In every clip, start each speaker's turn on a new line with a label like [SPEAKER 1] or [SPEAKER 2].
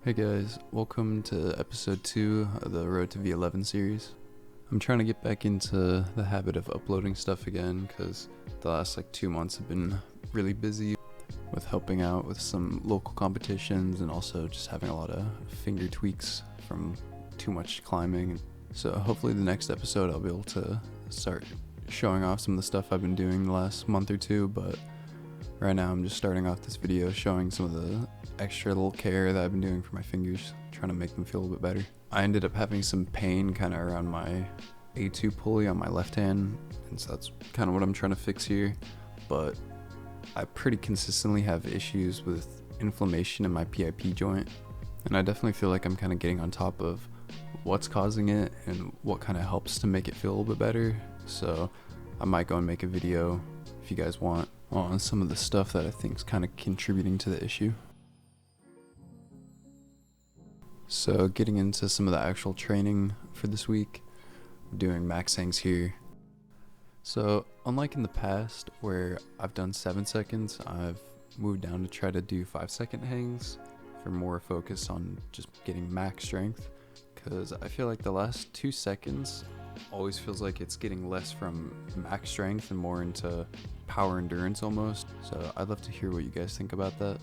[SPEAKER 1] Hey guys, welcome to episode 2 of the Road to V11 series. I'm trying to get back into the habit of uploading stuff again because the last 2 months have been really busy with helping out with some local competitions and also just having a lot of finger tweaks from too much climbing. So hopefully the next episode I'll be able to start showing off some of the stuff I've been doing the last month or two, but right now I'm just starting off this video showing some of the extra little care that I've been doing for my fingers, trying to make them feel a bit better. I ended up having some pain kind of around my A2 pulley on my left hand, and so that's kind of what I'm trying to fix here, but I pretty consistently have issues with inflammation in my PIP joint, and I definitely feel like I'm kind of getting on top of what's causing it and what kind of helps to make it feel a little bit better. So I might go and make a video if you guys want on some of the stuff that I think is kind of contributing to the issue. So getting into some of the actual training for this week, I'm doing max hangs here. So unlike in the past where I've done 7 seconds, I've moved down to try to do 5-second hangs for more focus on just getting max strength, because I feel like the last 2 seconds always feels like it's getting less from max strength and more into power endurance almost. So I'd love to hear what you guys think about that.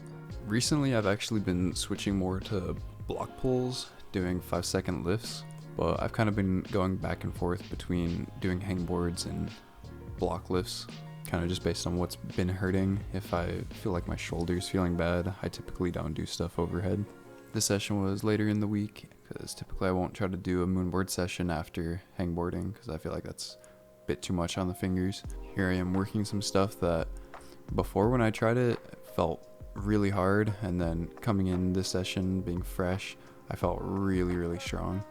[SPEAKER 1] Recently I've actually been switching more to block pulls, doing 5-second lifts, but I've kind of been going back and forth between doing hangboards and block lifts, kind of just based on what's been hurting. If I feel like my shoulder's feeling bad, I typically don't do stuff overhead. This session was later in the week because typically I won't try to do a moonboard session after hangboarding because I feel like that's a bit too much on the fingers. Here I am working some stuff that before, when I tried it, felt really hard, and then coming in this session being fresh, I felt really strong.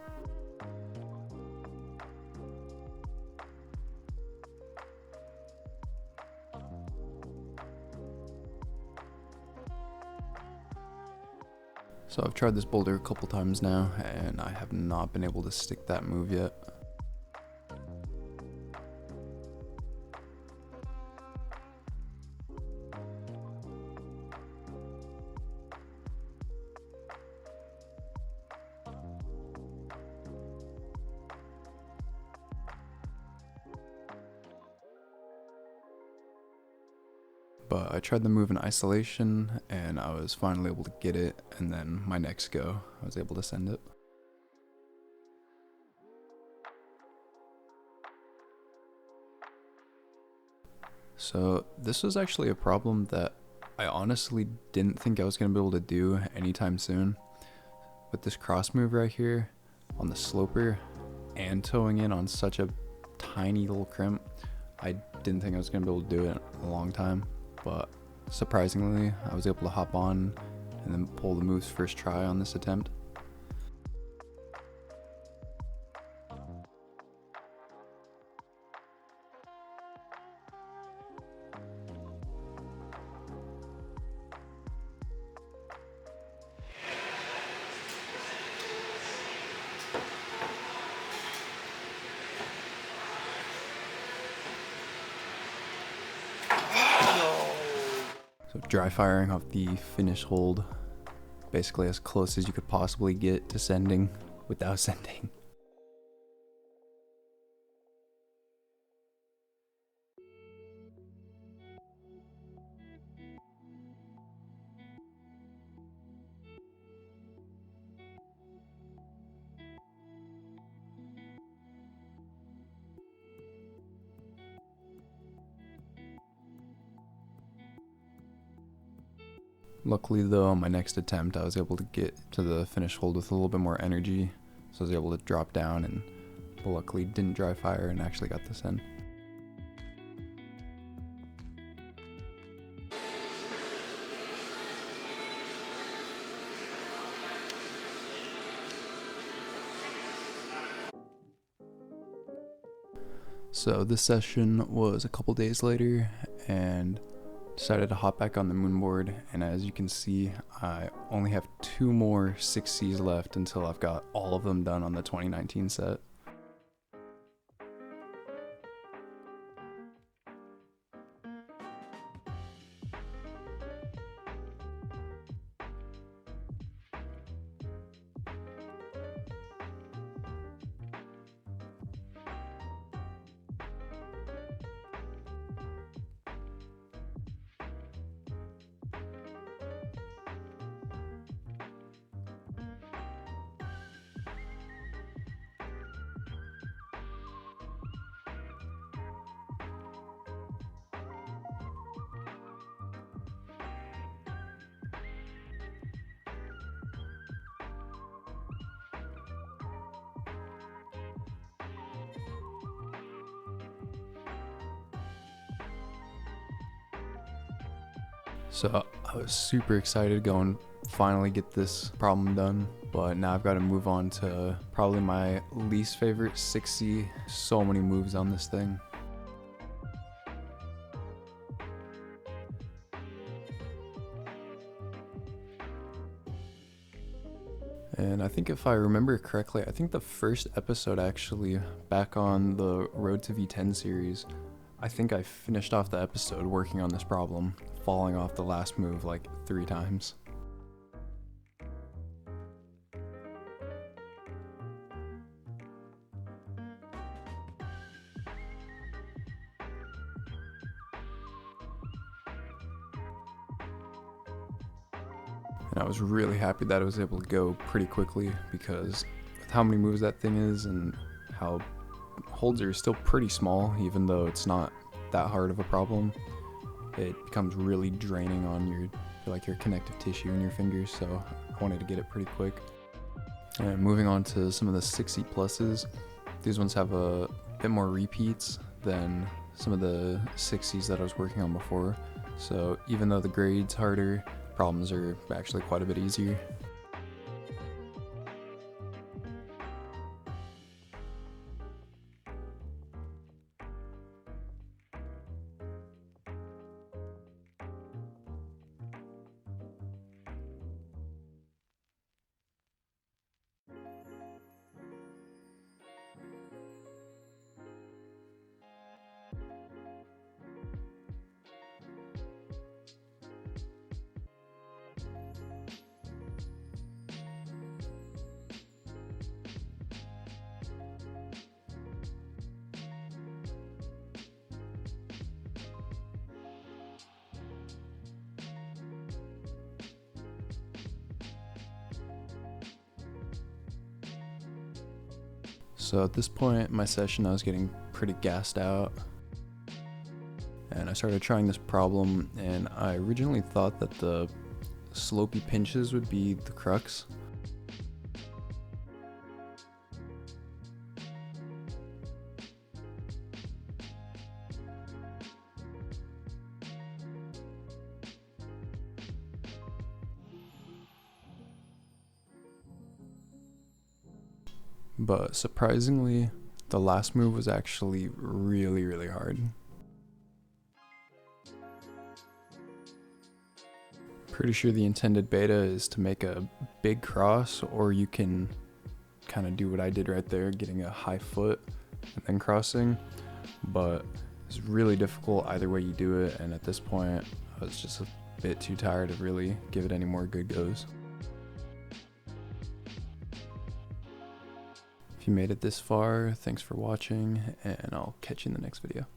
[SPEAKER 1] So I've tried this boulder a couple times now and I have not been able to stick that move yet. But I tried the move in isolation and I was finally able to get it, and then my next go I was able to send it. So this was actually a problem that I honestly didn't think I was going to be able to do anytime soon. With this cross move right here on the sloper and towing in on such a tiny little crimp, I didn't think I was going to be able to do it in a long time. But surprisingly, I was able to hop on and then pull the moves first try on this attempt. So dry firing off the finish hold, basically as close as you could possibly get to sending without sending. Luckily though, on my next attempt I was able to get to the finish hold with a little bit more energy, so I was able to drop down and luckily didn't dry fire and actually got this in. So this session was a couple days later and decided to hop back on the moonboard, and as you can see I only have 2 more 6Cs left until I've got all of them done on the 2019 set. So I was super excited to go and finally get this problem done, but now I've got to move on to probably my least favorite 60. So many moves on this thing. And I think if I remember correctly, I think the first episode actually, back on the Road to V10 series, I think I finished off the episode working on this problem, falling off the last move like 3 times. And I was really happy that I was able to go pretty quickly, because with how many moves that thing is and how holds are still pretty small, even though it's not that hard of a problem, it becomes really draining on your connective tissue in your fingers, so I wanted to get it pretty quick. And moving on to some of the 60 pluses, these ones have a bit more repeats than some of the 60s that I was working on before, so even though the grade's harder, problems are actually quite a bit easier. So at this point in my session, I was getting pretty gassed out, and I started trying this problem, and I originally thought that the slopey pinches would be the crux. But surprisingly, the last move was actually really hard. Pretty sure the intended beta is to make a big cross, or you can kind of do what I did right there, getting a high foot and then crossing, but it's really difficult either way you do it, and at this point I was just a bit too tired to really give it any more good goes. If you made it this far, thanks for watching, and I'll catch you in the next video.